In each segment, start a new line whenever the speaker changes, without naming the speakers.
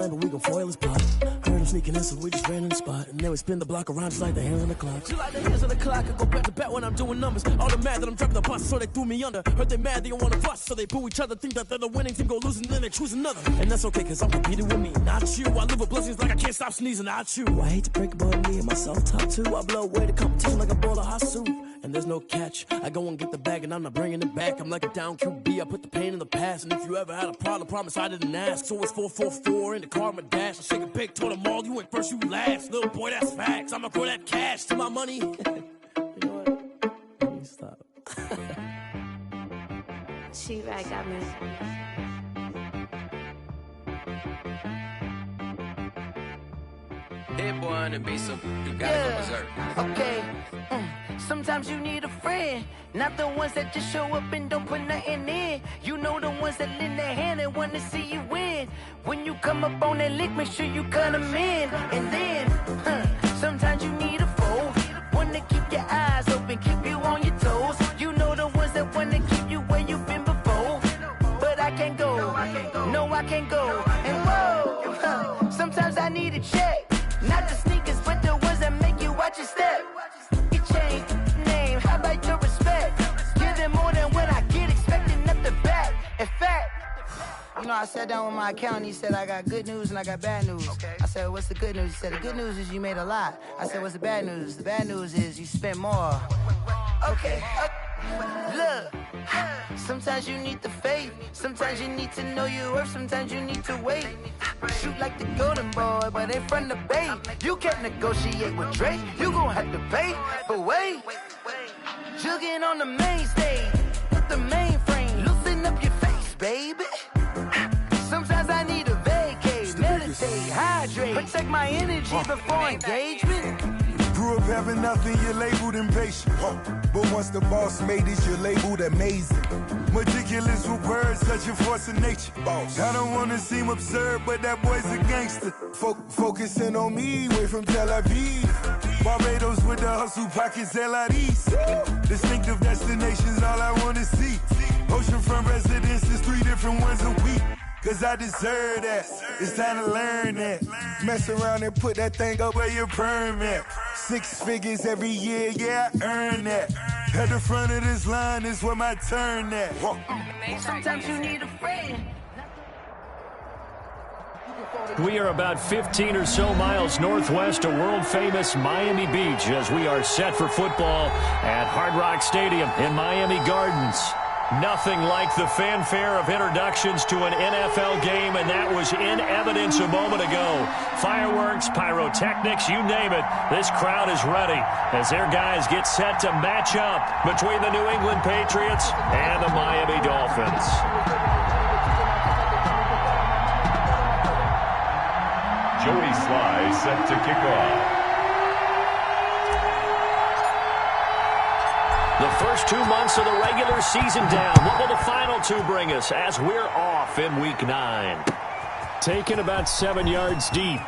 But we gon' foil his plot. Heard him sneaking in, so we just ran in the spot. And then we spin the block around just like the hands on the clock. Just like the hands on the clock, I go back to back when I'm doing numbers. All the mad that I'm driving the bus, so they threw me under. Heard they mad, they don't wanna bust, so they boo each other. Think that they're the winning team, go losing, then they choose another. And that's okay, cause I'm competing with me, not you. I live with blessings like I can't stop sneezing, not you. I hate to break it, but me and myself top two. I blow away the competition like a bowl of hot soup. And there's no catch. I go and get the bag and I'm not bringing it back. I'm like a down QB, I put the pain in the past. And if you ever had a problem, promise I didn't ask. So it's 4-4-4 in the car, my dash. I shake a big, told them all, you went first, you last. Little boy, that's facts. I'ma throw that cash to my money. You know what? Let me stop.
She-Rag got me.
Hit boy on the beat, so you gotta go berserk.
Okay. Sometimes you need a friend, not the ones that just show up and don't put nothing in. You know the ones that lend their hand and want to see you win. When you come up on that lick, make sure you cut them in. And then, sometimes you need a foe, one to keep your eyes open, keep you on your toes. You know the ones that want to keep you where you've been before. But I can't go, no I can't go. And whoa, sometimes I need a check, not the sneakers, but the ones that make you watch your step. You change name, how about your respect? Give them more than what I get, expecting up the back. In fact, you know, I sat down with my accountant, he said I got good news and I got bad news. Okay. I said, what's the good news? He said, the good news is you made a lot. I said, what's the bad news? The bad news is you spent more. Okay. Look, sometimes you need the faith, sometimes you need to know your worth, sometimes you need to wait. Shoot like the golden boy, but in front of Bay. You can't negotiate with Drake, you gon' have to pay. But wait, jugging on the main stage, with the mainframe, loosen up your face, baby. Sometimes I need a vacate, meditate, hydrate, protect my energy before engagement.
Grew up having nothing, you're labeled impatient. But once the boss made it, you're labeled amazing. Meticulous with words, such a force of nature. I don't wanna seem absurd, but that boy's a gangster. Focusing on me, way from Tel Aviv. Barbados with the hustle pockets, LIDs. Distinctive destinations, all I wanna see. Oceanfront residences, 3 different ones a week. Cause I deserve that, it's time to learn that. Mess around and put that thing up where your permit. 6 figures every year, yeah, I earn that. At the front of this line is where my turn at.
Sometimes you need a friend.
We are about 15 or so miles northwest of world-famous Miami Beach as we are set for football at Hard Rock Stadium in Miami Gardens. Nothing like the fanfare of introductions to an NFL game, and that was in evidence a moment ago. Fireworks, pyrotechnics, you name it. This crowd is ready as their guys get set to match up between the New England Patriots and the Miami Dolphins.
Joey Sly set to kick off.
The first 2 months of the regular season down. What will the final 2 bring us as we're off in Week 9? Taken about 7 yards deep.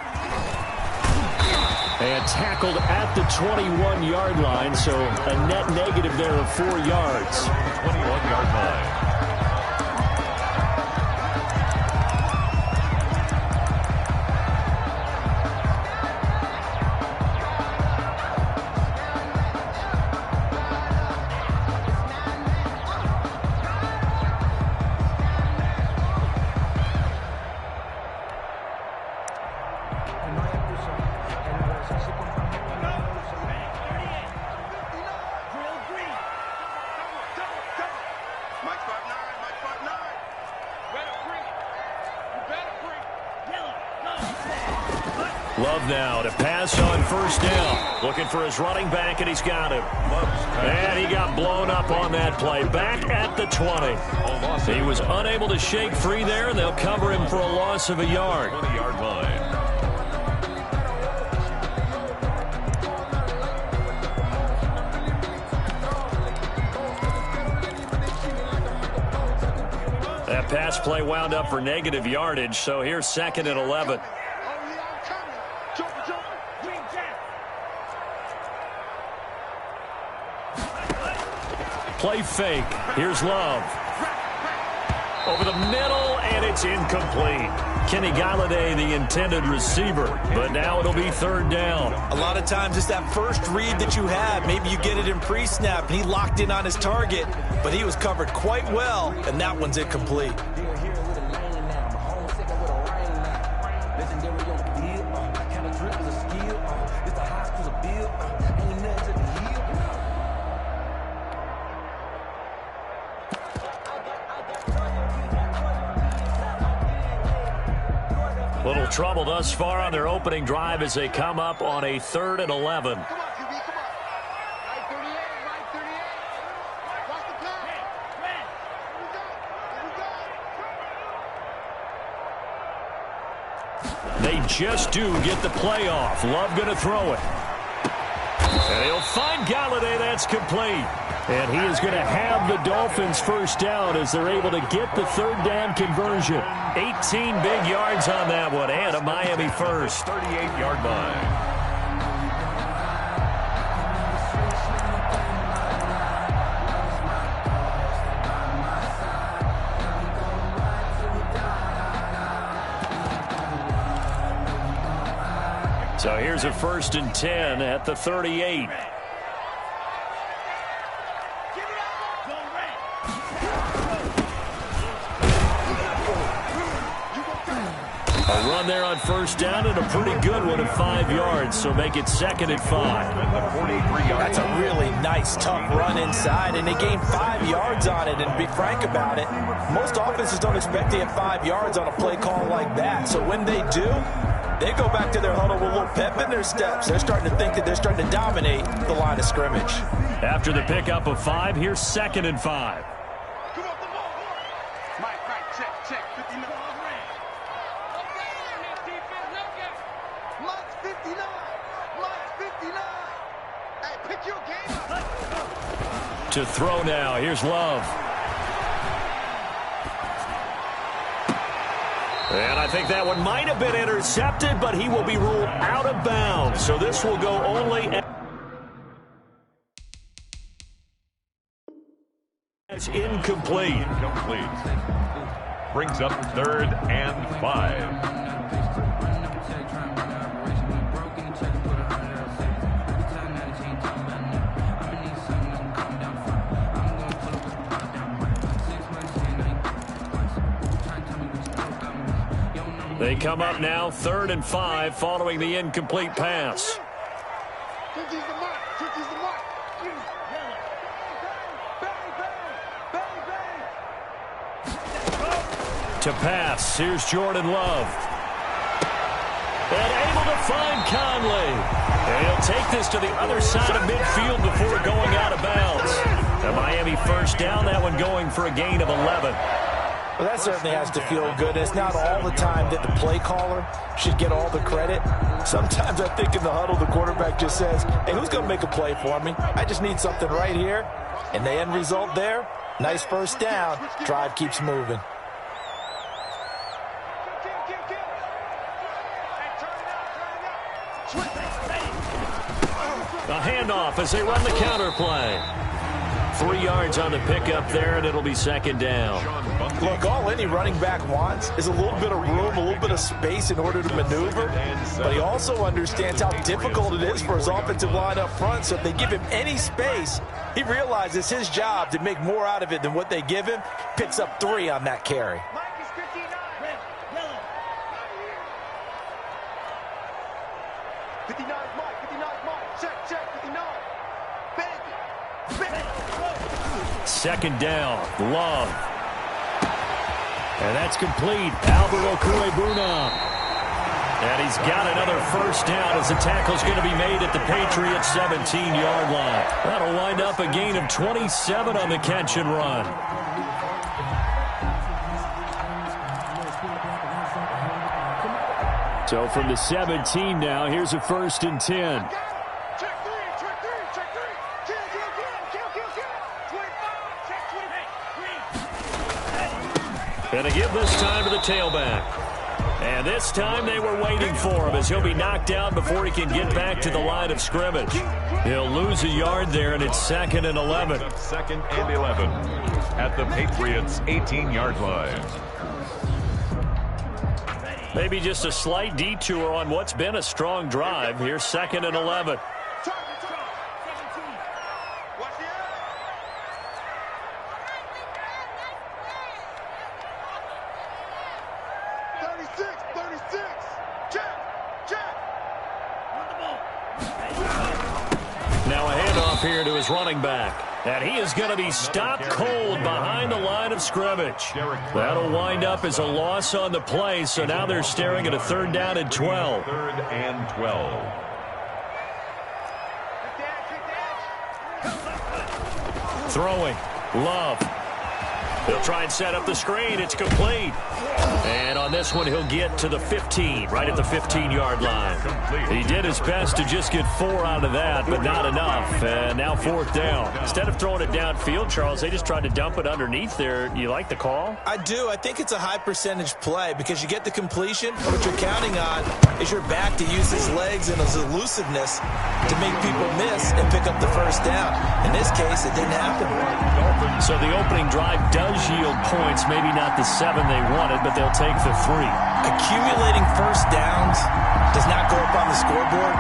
And tackled at the 21-yard line, so a net negative there of 4 yards.
21-yard line.
Love now to pass on first down. Looking for his running back, and he's got him. And he got blown up on that play. Back at the 20. He was unable to shake free there, and they'll cover him for a loss of a yard.
20-yard line.
That pass play wound up for negative yardage, so here's 2nd and 11. Play fake. Here's Love. Over the middle, and it's incomplete. Kenny Galladay, the intended receiver. But now it'll be third down.
A lot of times it's that first read that you have. Maybe you get it in pre-snap, and he locked in on his target, but he was covered quite well, and that one's incomplete.
Little trouble thus far on their opening drive as they come up on a 3rd and 11. They just do get the play off. Love going to throw it. And he'll find Galladay. That's complete. And he is going to have the Dolphins first down as they're able to get the third down conversion. 18 big yards on that one, and a Miami first.
38-yard line.
So here's a 1st and 10 at the 38. A run there on first down and a pretty good one at 5 yards, so make it 2nd and 5.
That's a really nice, tough run inside, and they gained 5 yards on it. And to be frank about it, most offenses don't expect to get 5 yards on a play call like that. So when they do, they go back to their huddle with a little pep in their steps. They're starting to think that they're starting to dominate the line of scrimmage.
After the pickup of 5, here's 2nd and 5. To throw now. Here's Love. And I think that one might have been intercepted, but he will be ruled out of bounds. So this will go only as incomplete.
Brings up 3rd and 5.
They come up now 3rd and 5 following the incomplete pass. To pass, here's Jordan Love. And able to find Conley. And he'll take this to the other side of midfield before going out of bounds. The Miami first down, that one going for a gain of 11.
Well, that certainly has to feel good. It's not all the time that the play caller should get all the credit. Sometimes I think in the huddle, the quarterback just says, hey, who's going to make a play for me? I just need something right here. And the end result there, nice first down. Drive keeps moving.
A handoff as they run the counter play. 3 yards on the pickup there, and it'll be 2nd down.
Look, all any running back wants is a little bit of room, a little bit of space in order to maneuver. But he also understands how difficult it is for his offensive line up front. So if they give him any space, he realizes his job to make more out of it than what they give him. Picks up 3 on that carry.
Second down, Love. And that's complete. Albert Okwuegbunam. And he's got another first down as the tackle's going to be made at the Patriots' 17-yard line. That'll wind up a gain of 27 on the catch and run. So from the 17 now, here's a 1st and 10. And a give this time to the tailback. And this time they were waiting for him as he'll be knocked down before he can get back to the line of scrimmage. He'll lose a yard there, and it's 2nd and 11.
2nd and 11 at the Patriots' 18-yard line.
Maybe just a slight detour on what's been a strong drive. Here's 2nd and 11. Now a handoff here to his running back. And he is going to be stopped cold behind the line of scrimmage. That'll wind up as a loss on the play, so now they're staring at a 3rd down and 12.
3rd and 12.
Throwing. Love. He'll try and set up the screen. It's complete. And on this one, he'll get to the 15, right at the 15-yard line. He did his best to just get 4 out of that, but not enough. And now 4th down. Instead of throwing it downfield, Charles, they just tried to dump it underneath there. You like the call?
I do. I think it's a high-percentage play because you get the completion. What you're counting on is your back to use his legs and his elusiveness to make people miss and pick up the 1st down. In this case, it didn't happen.
So the opening drive does yield points, maybe not the 7 they wanted, but they'll take the 3.
Accumulating 1st downs does not go up on the scoreboard,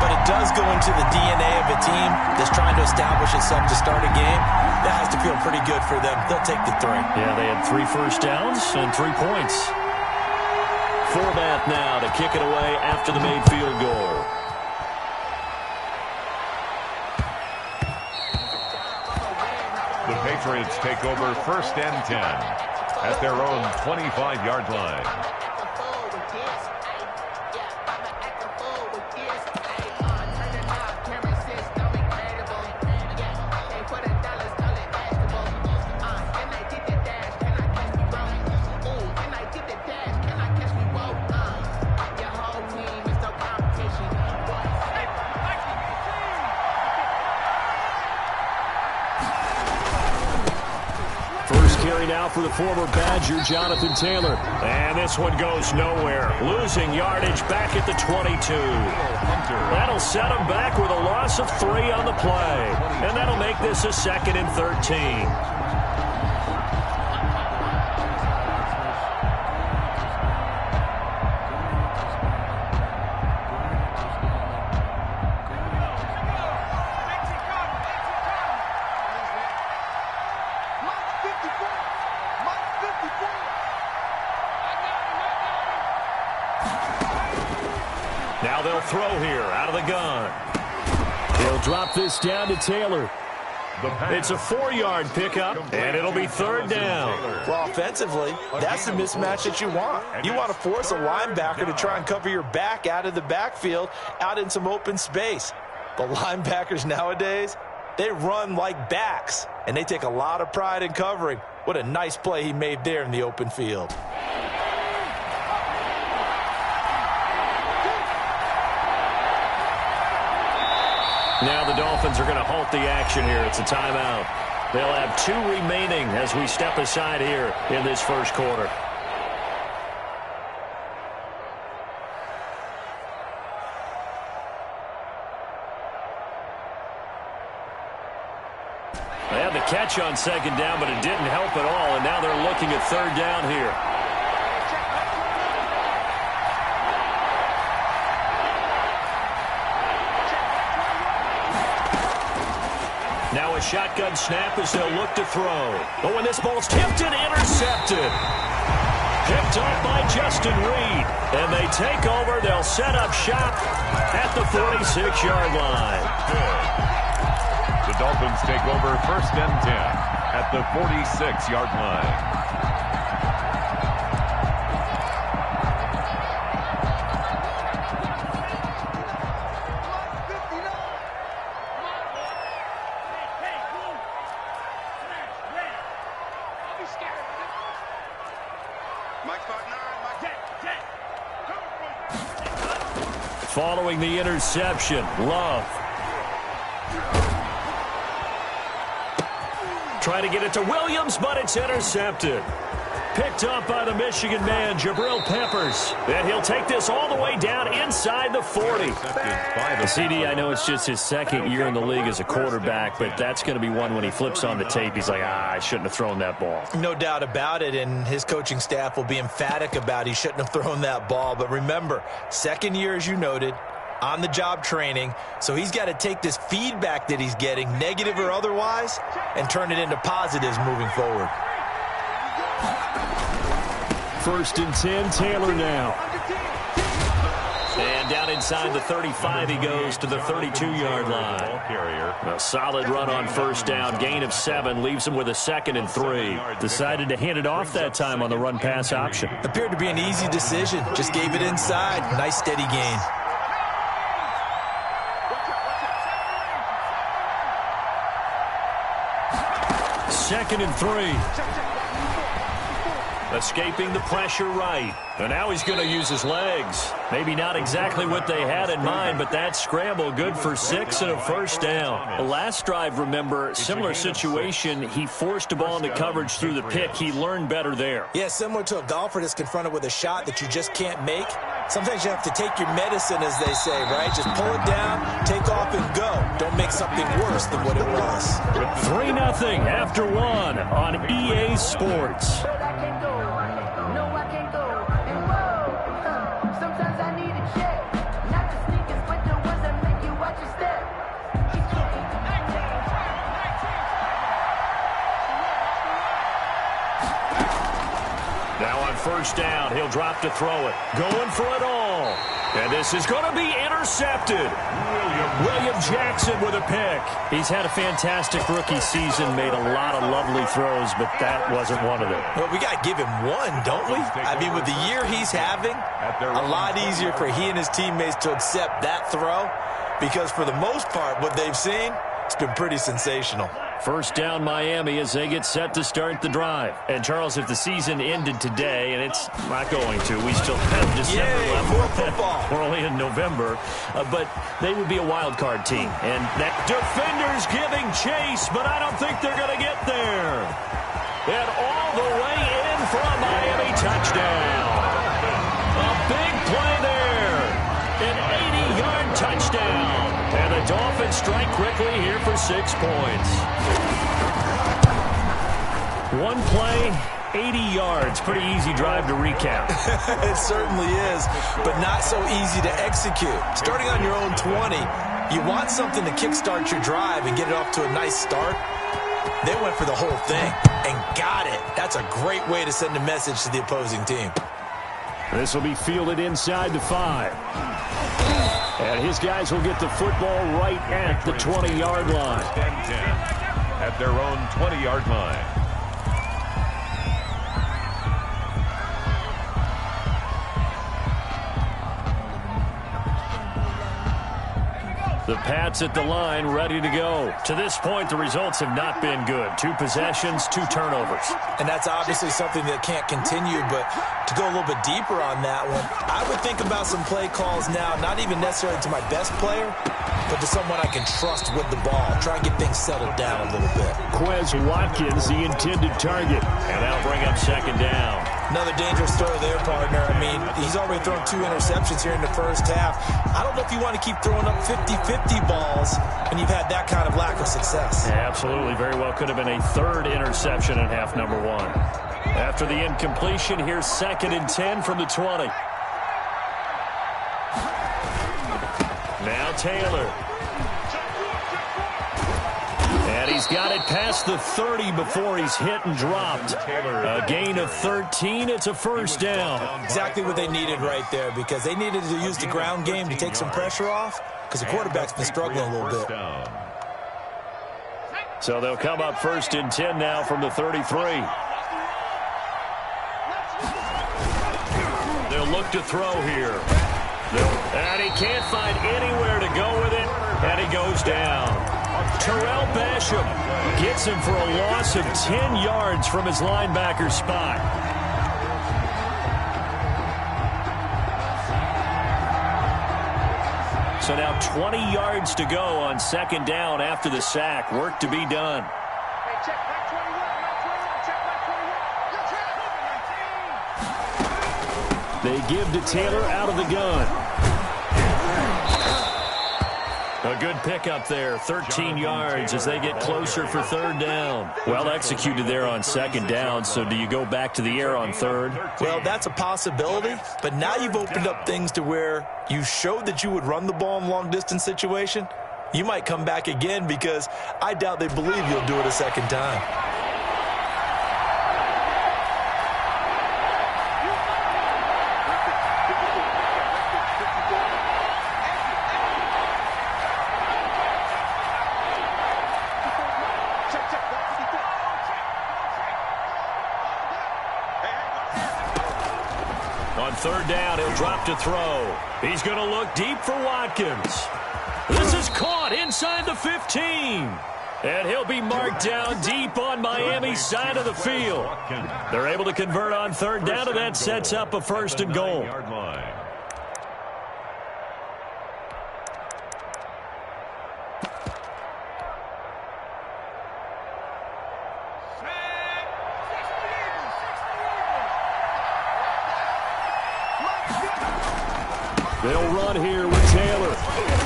but it does go into the DNA of a team that's trying to establish itself to start a game. That has to feel pretty good for them. They'll take the 3.
Yeah, they had 3 first downs and 3 points. Format now to kick it away after the made field goal.
The Patriots take over 1st and 10 at their own 25-yard line.
Now for the former Badger, Jonathan Taylor. And this one goes nowhere. Losing yardage back at the 22. That'll set him back with a loss of 3 on the play. And that'll make this a 2nd and 13. Now they'll throw here out of the gun. He'll drop this down to Taylor. It's a 4-yard pickup, and it'll be 3rd down.
Well, offensively, that's the mismatch that you want. You want to force a linebacker to try and cover your back out of the backfield, out in some open space. But linebackers nowadays, they run like backs, and they take a lot of pride in covering. What a nice play he made there in the open field.
Now the Dolphins are going to halt the action here. It's a timeout. They'll have 2 remaining as we step aside here in this 1st quarter. They had the catch on 2nd down, but it didn't help at all, and now they're looking at 3rd down here. Now a shotgun snap as they'll look to throw. Oh, and this ball's tipped and intercepted. Picked up by Justin Reed. And they take over. They'll set up shop at the 46-yard line.
The Dolphins take over 1st and 10 at the 46-yard line.
Following the interception, Love. Trying to get it to Williams, but it's intercepted. Picked up by the Michigan man, Jabril Peppers. And he'll take this all the way down inside the 40. The CD, I know it's just his second year in the league as a quarterback, but that's going to be one when he flips on the tape. He's like, I shouldn't have thrown that ball.
No doubt about it, and his coaching staff will be emphatic about he shouldn't have thrown that ball. But remember, second year, as you noted, on-the-job training, so he's got to take this feedback that he's getting, negative or otherwise, and turn it into positives moving forward.
1st and 10, Taylor now. And down inside the 35, he goes to the 32-yard line. A solid run on 1st down, gain of 7, leaves him with a 2nd and 3. Decided to hand it off that time on the run-pass option.
Appeared to be an easy decision. Just gave it inside. Nice, steady gain.
Second and 3. Escaping the pressure right. And now he's going to use his legs. Maybe not exactly what they had in mind, but that scramble good for 6 and a 1st down. The last drive, remember, similar situation. He forced a ball into coverage through the pick. He learned better there.
Yeah, similar to a golfer that's confronted with a shot that you just can't make. Sometimes you have to take your medicine, as they say, right? Just pull it down, take off, and go. Don't make something worse than what it was.
3-0 after 1 on EA Sports. Now on 1st down, he'll drop to throw it. Going for it all. And this is going to be intercepted. William Jackson with a pick. He's had a fantastic rookie season, made a lot of lovely throws, but that wasn't one of them.
Well, we got to give him one, don't we? I mean, with the year he's having, a lot easier for he and his teammates to accept that throw, because for the most part, what they've seen, it's been pretty sensational.
1st down Miami as they get set to start the drive. And, Charles, if the season ended today, and it's not going to, we still have December left. We're only in November. But they would be a wild card team. And that defender's giving chase, but I don't think they're going to get there. And all the way in for a Miami touchdown. A big play there. An 80-yard touchdown. And the Dolphins strike quickly here for 6 points. One play, 80 yards. Pretty easy drive to recap.
It certainly is, but not so easy to execute. Starting on your own 20, you want something to kickstart your drive and get it off to a nice start. They went for the whole thing and got it. That's a great way to send a message to the opposing team.
This will be fielded inside the 5. And his guys will get the football right at the 20-yard line.
10 at their own 20-yard line.
The Pats at the line, ready to go. To this point, the results have not been good. 2 possessions, 2 turnovers.
And that's obviously something that can't continue, but to go a little bit deeper on that one, I would think about some play calls now, not even necessarily to my best player, but to someone I can trust with the ball. Try and get things settled down a little bit.
Quez Watkins, the intended target. And that'll bring up 2nd down.
Another dangerous throw there, partner. I mean, he's already thrown 2 interceptions here in the 1st half. I don't know if you want to keep throwing up 50-50 balls when you've had that kind of lack of success.
Yeah, absolutely. Very well could have been a 3rd interception in half number 1. After the incompletion, here's 2nd and 10 from the 20. Now Taylor. And he's got it past the 30 before he's hit and dropped. A gain of 13. It's a 1st down.
Exactly what they needed right there, because they needed to use the ground game to take some pressure off, because the quarterback's been struggling a little bit.
So they'll come up 1st and 10 now from the 33. They'll look to throw here. And he can't find anywhere to go with it, and he goes down. Terrell Basham gets him for a loss of 10 yards from his linebacker spot. So now 20 yards to go on 2nd down after the sack. Work to be done. They give to Taylor out of the gun. A good pickup there, 13 yards as they get closer for third down. Well executed there on second down, so do you go back to the air on third?
Well, that's a possibility, but now you've opened up things to where you showed that you would run the ball in long-distance situation. You might come back again because I doubt they believe you'll do it a second time.
On third down, he'll drop to throw. He's going to look deep for Watkins. This is caught inside the 15. And he'll be marked down deep on Miami's side of the field. They're able to convert on third down, and that sets up a first and goal. They'll run here with Taylor.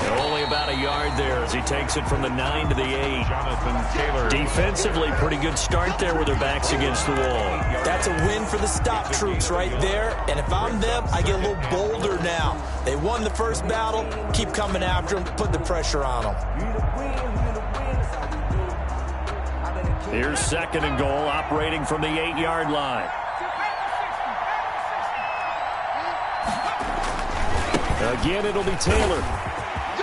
They're only about a yard there as he takes it from the 9 to the 8. Defensively, pretty good start there with their backs against the wall.
That's a win for the stop troops right there. And if I'm them, I get a little bolder now. They won the first battle. Keep coming after them. Put the pressure on them.
Here's second and goal, operating from the 8-yard line. Again, it'll be Taylor.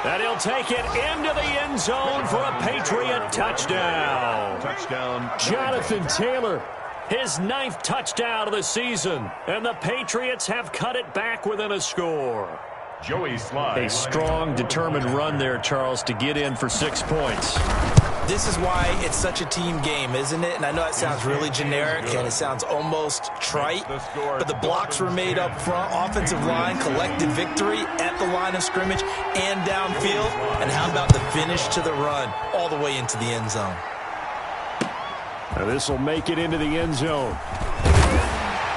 And he'll take it into the end zone for a Patriot touchdown. Jonathan Taylor, his 9th touchdown of the season. And the Patriots have cut it back within a score. A strong, determined run there, Charles, to get in for 6 points.
This is why it's such a team game, isn't it? And I know that sounds really generic and it sounds almost trite, but the blocks were made up front. Offensive line collected victory at the line of scrimmage and downfield. And how about the finish to the run all the way into the end zone?
Now this will make it into the end zone.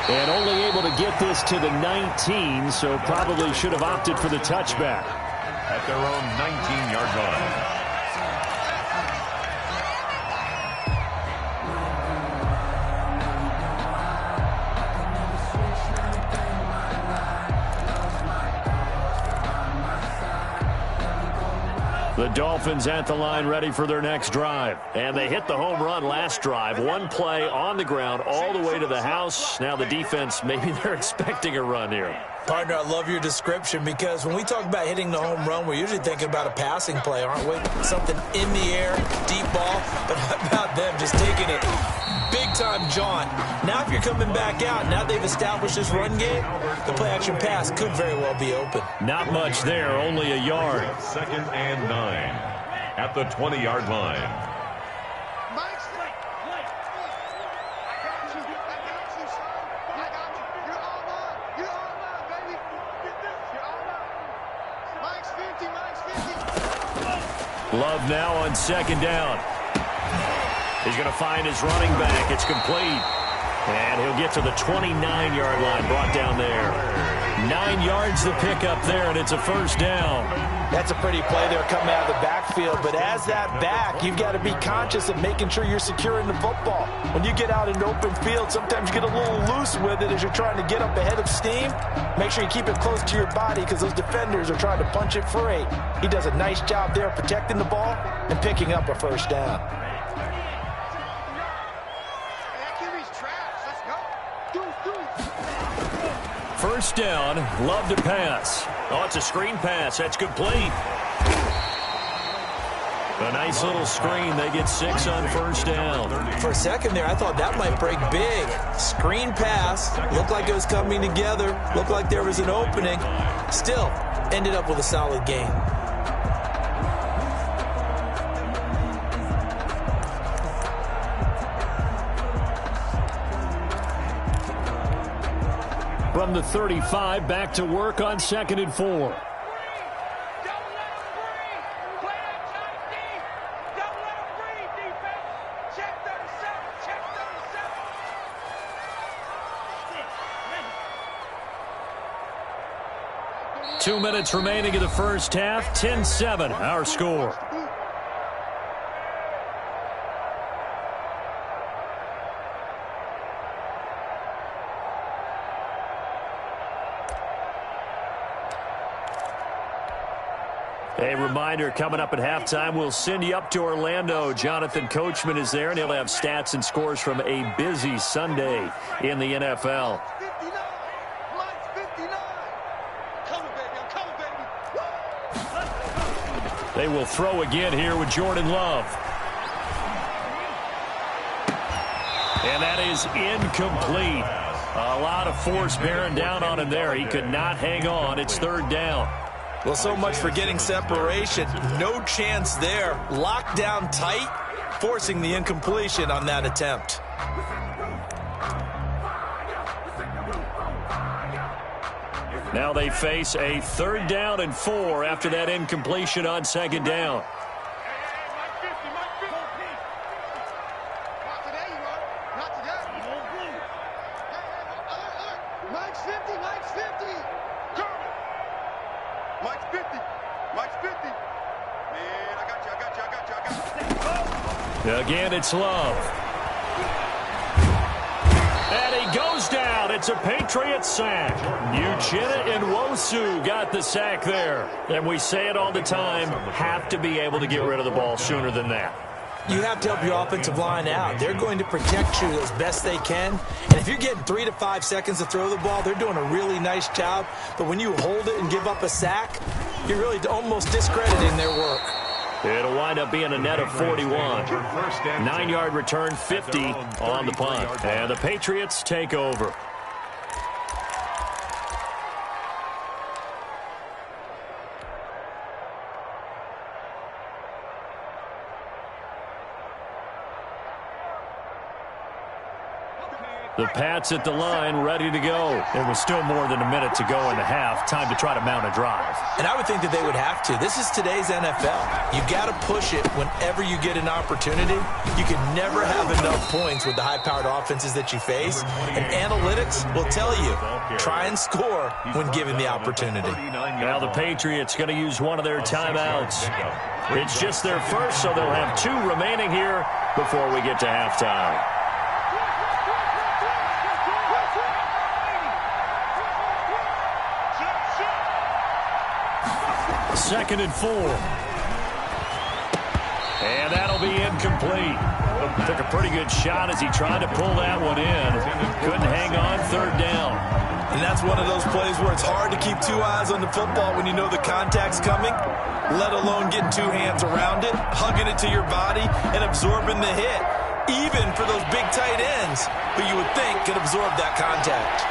And only able to get this to the 19, so probably should have opted for the touchback.
At their own 19-yard line.
The Dolphins at the line ready for their next drive. And they hit the home run last drive. One play on the ground all the way to the house. Now the defense, maybe they're expecting a run here.
Partner, I love your description because when we talk about hitting the home run, we're usually thinking about a passing play, aren't we? Something in the air, deep ball. But how about them just taking it big-time jaunt? Now if you're coming back out, now they've established this run game, the play-action pass could very well be open.
Not much there, only a yard.
2nd and 9 at the 20-yard line.
Love now on 2nd down. He's going to find his running back. It's complete. And he'll get to the 29-yard line, brought down there. 9 yards the pickup there, and it's a first down.
That's a pretty play there coming out of the backfield. But as that back, you've got to be conscious of making sure you're securing the football. When you get out in open field, sometimes you get a little loose with it as you're trying to get up ahead of steam. Make sure you keep it close to your body because those defenders are trying to punch it free. He does a nice job there protecting the ball and picking up a first down.
First down, Love to pass. Oh, it's a screen pass. That's complete. A nice little screen. They get 6 on first down.
For a second there, I thought that might break big. Screen pass. Looked like it was coming together. Looked like there was an opening. Still, ended up with a solid gain.
From the 35, back to work on 2nd and 4. 2 minutes remaining in the first half. 10-7, our score. A reminder, coming up at halftime, we'll send you up to Orlando. Jonathan Coachman is there, and he'll have stats and scores from a busy Sunday in the NFL. They will throw again here with Jordan Love. And that is incomplete. A lot of force bearing down on him there. He could not hang on. It's third down.
Well, so much for getting separation. No chance there. Locked down tight, forcing the incompletion on that attempt.
Now they face a 3rd down and 4 after that incompletion on 2nd down. Again, it's Love. And he goes down. It's a Patriots sack. Uchenna and Nwosu got the sack there. And we say it all the time, have to be able to get rid of the ball sooner than that.
You have to help your offensive line out. They're going to protect you as best they can. And if you're getting 3 to 5 seconds to throw the ball, they're doing a really nice job. But when you hold it and give up a sack, you're really almost discrediting their work.
It'll wind up being a net of 41. 9-yard return, 50 on the punt. And the Patriots take over. The Pats at the line, ready to go. There was still more than a minute to go in the half. Time to try to mount a drive.
And I would think that they would have to. This is today's NFL. You got to push it whenever you get an opportunity. You can never have enough points with the high-powered offenses that you face. And analytics will tell you, try and score when given the opportunity.
Now the Patriots going to use one of their timeouts. It's just their first, so they'll have 2 remaining here before we get to halftime. 2nd and 4. And that'll be incomplete. Took a pretty good shot as he tried to pull that one in. Couldn't hang on, 3rd down.
And that's one of those plays where it's hard to keep 2 eyes on the football when you know the contact's coming, let alone getting 2 hands around it, hugging it to your body, and absorbing the hit, even for those big tight ends who you would think could absorb that contact.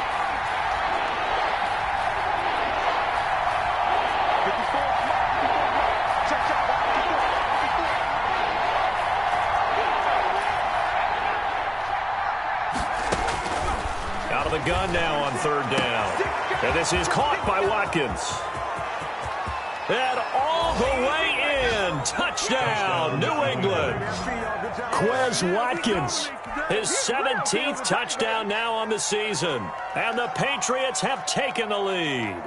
Gun now on 3rd down. And this is caught by Watkins. And all the way in. Touchdown, New England. Quez Watkins, his 17th touchdown now on the season. And the Patriots have taken the lead.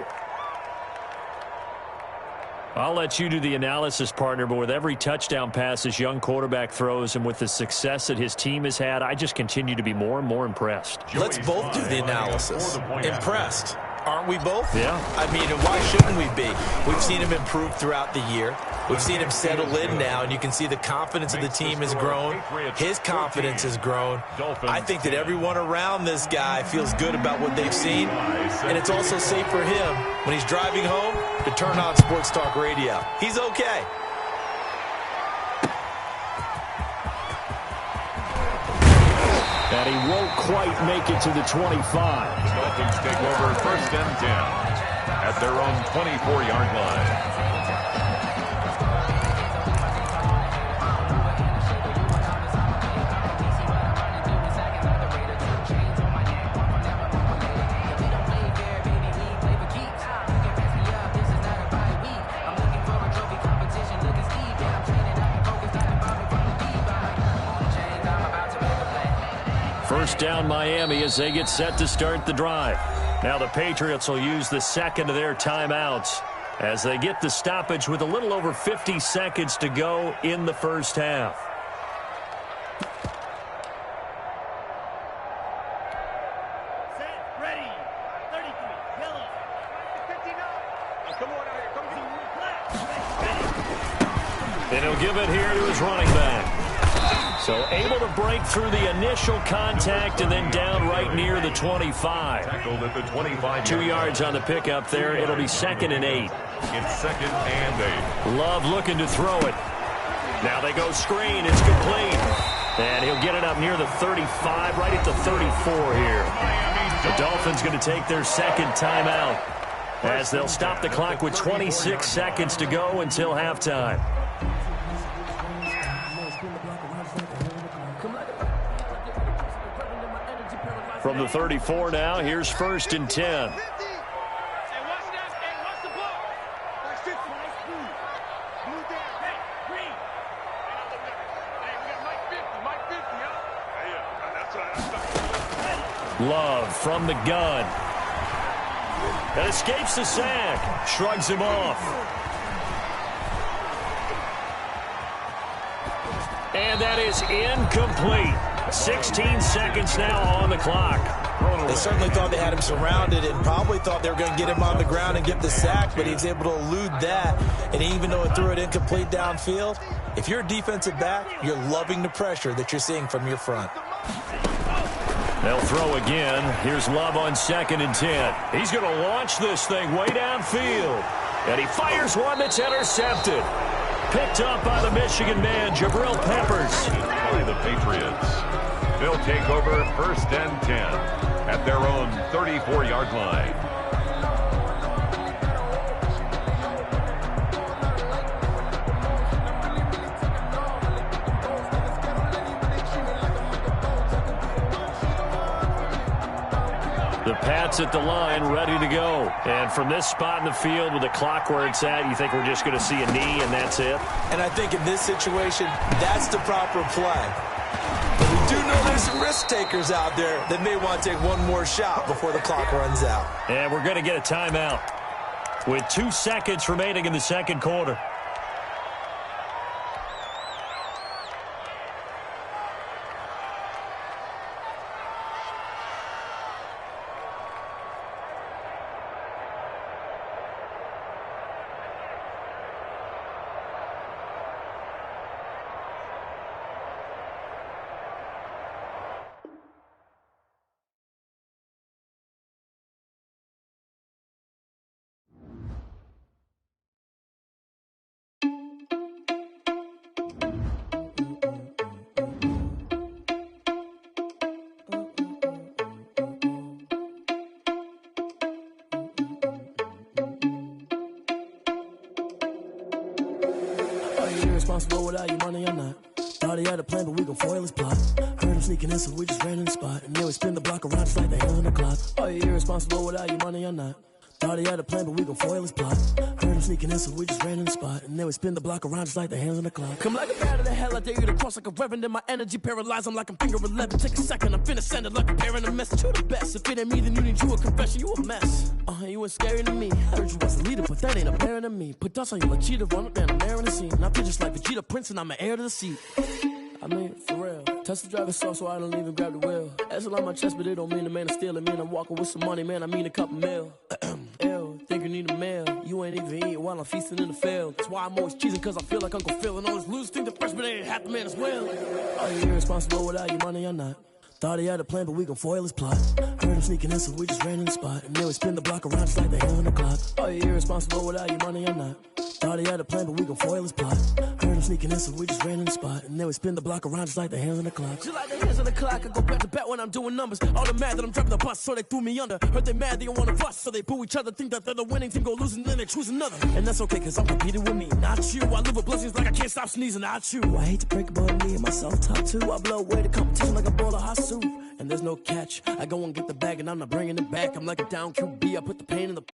I'll let you do the analysis, partner, but with every touchdown pass this young quarterback throws and with the success that his team has had, I just continue to be more and more impressed.
Let's both do the analysis. Impressed. Aren't we both?
Yeah.
I mean, why shouldn't we be? We've seen him improve throughout the year. We've seen him settle in now, and you can see the confidence of the team has grown. His confidence has grown. I think that everyone around this guy feels good about what they've seen, and it's also safe for him when he's driving home to turn on Sports Talk Radio. He's okay.
And he won't quite make it to the 25.
Dolphins take over 1st and 10 at their own 24-yard line.
First down Miami as they get set to start the drive. Now the Patriots will use the second of their timeouts as they get the stoppage with a little over 50 seconds to go in the first half. And he'll give it here to his running back. So able to break through the initial contact and then down right near the 25.
Tackled at the 25.
2 yards on the pickup there. It'll be 2nd and 8.
It's 2nd and 8.
Love looking to throw it. Now they go screen. It's complete. And he'll get it up near the 35, right at the 34 here. The Dolphins going to take their second timeout as they'll stop the clock with 26 seconds to go until halftime. From the 34 now, here's 1st and 10. Love from the gun. That escapes the sack. Shrugs him off. And that is incomplete. 16 seconds now on the clock.
They certainly thought they had him surrounded and probably thought they were going to get him on the ground and get the sack, but he was able to elude that. And even though it threw it incomplete downfield, if you're a defensive back, you're loving the pressure that you're seeing from your front.
They'll throw again. Here's Love on 2nd and 10. He's going to launch this thing way downfield. And he fires one that's intercepted. Picked up by the Michigan man, Jabril Peppers.
By the Patriots. They'll take over 1st and 10 at their own 34-yard line.
The Pats at the line, ready to go. And from this spot in the field with the clock where it's at, you think we're just going to see a knee and that's it?
And I think in this situation, that's the proper play. But we do know there's some risk takers out there that may want to take one more shot before the clock runs out.
And we're going to get a timeout with 2 seconds remaining in the second quarter.
Irresponsible without your money or not. Thought he had a plan, but we gon' foil his plot. Heard him sneaking in, so we just ran in the spot. And then we spin the block around just like the hands on the clock. Are you irresponsible without your money or not? Thought he had a plan, but we gon' foil his plot. Heard him sneaking in, so we just ran in the spot. And then we spin the block around just like the hands on the clock. Come like a bat of the hell, I dare you to cross like a reverend. And my energy paralyzed, I'm like I'm finger 11. Take a second, I'm finna send it like a parent a message. You the best, if it ain't me, then you need you a confession. You a mess, you ain't scary to me. Heard you was a leader, but that ain't apparent to me. Put dust on you like cheetah, run up down, I'm there in the scene. Now just like Vegeta Prince, and I'm an heir to the seat. I mean, for real. Touch the driver's soft, so I don't even grab the wheel. That's on my chest, but it don't mean the man is stealing. Man, I'm walking with some money, man, I mean a couple mil. Ew, think you need a meal. You ain't even eating while I'm feasting in the field. That's why I'm always cheesing, cause I feel like Uncle Phil. And all those losers think the freshman ain't half the man as well. Are you irresponsible without your money or not? Thought he had a plan, but we gon' foil his plot. Heard him sneaking in, so we just ran in the spot. And then we spin the block around just like the hands on the clock. Are you irresponsible without your money or not? Thought he had a plan, but we gon' foil his plot. Heard him sneaking in, so we just ran in the spot. And then we spin the block around just like the hands on the clock. Just like the hands on the clock, I go back to bat when I'm doing numbers. All the mad that I'm driving the bus, so they threw me under. Heard they mad, they don't wanna bust, so they boo each other. Think that they're the winning team, go losing, then they choose another. And that's okay, cause I'm competing with me, not you. I live with blessings like I can't stop sneezing, not you. I hate to break it, but me and myself top two. I blow away the competition like a bowl of hot soup. And there's no catch. I go and get the bag, and I'm not bringing it back. I'm like a down QB. I put the pain in the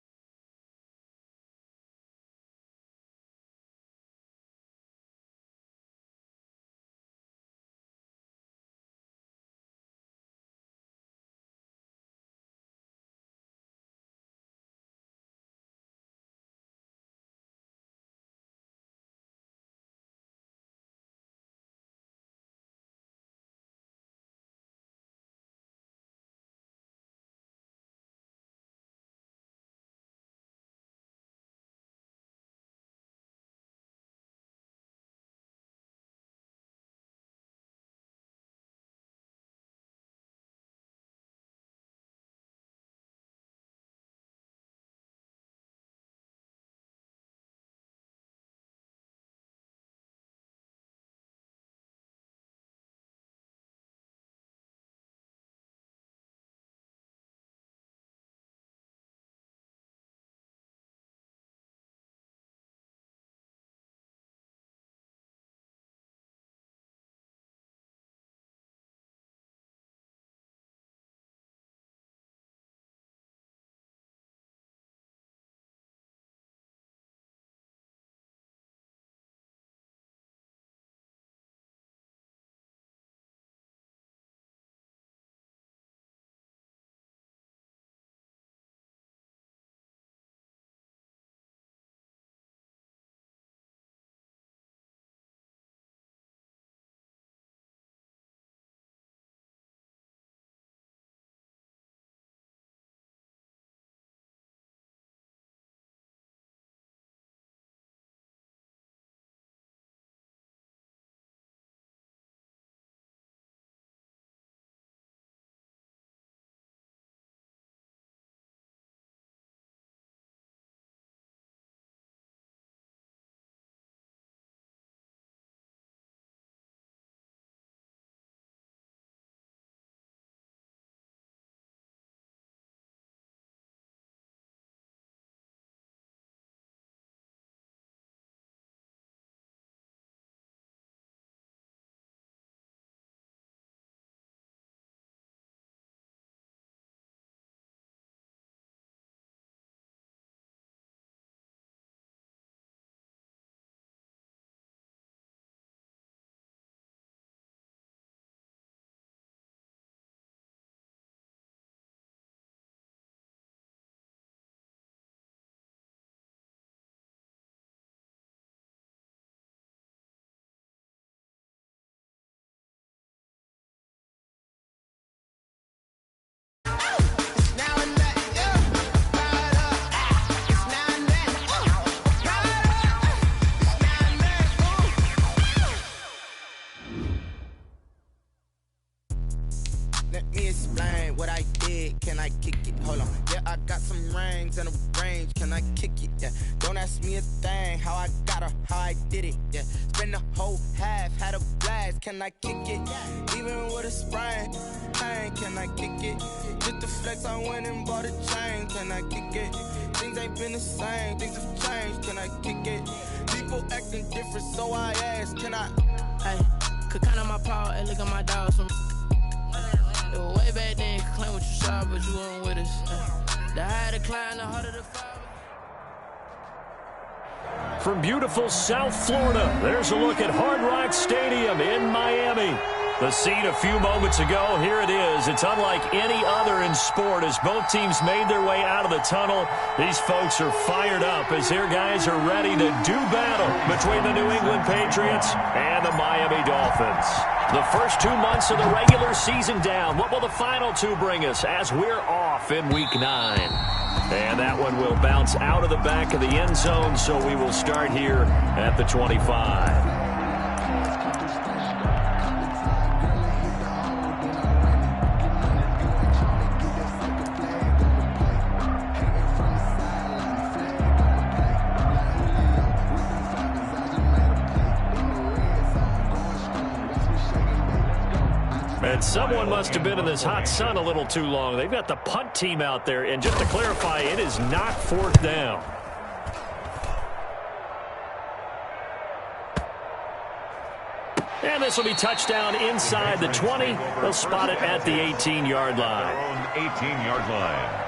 I kick it? Yeah. Don't ask me a thing, how I got her, how I did it. Yeah. Spend the whole half, had a blast. Can I kick it? Even with a sprain, can I kick it? Just the flex, I went and bought a chain. Can I kick it? Things ain't been the same, things have changed. Can I kick it? People acting different, so I ask, can I?
Hey, could count on my power, hey, look at my dogs. It was way back then, could claim what you saw, but you weren't with us. The higher the climb, the harder the fall.
From beautiful South Florida, there's a look at Hard Rock Stadium in Miami. The scene a few moments ago, here it is. It's unlike any other in sport as both teams made their way out of the tunnel. These folks are fired up as their guys are ready to do battle between the New England Patriots and the Miami Dolphins. The first 2 months of the regular season down. What will the final two bring us as we're off in Week 9? And that one will bounce out of the back of the end zone, so we will start here at the 25. And someone must have been in this hot sun a little too long. They've got the punt team out there. And just to clarify, it is not fourth down. And this will be touchdown inside the 20. They'll spot it at the 18-yard line.
18-yard line.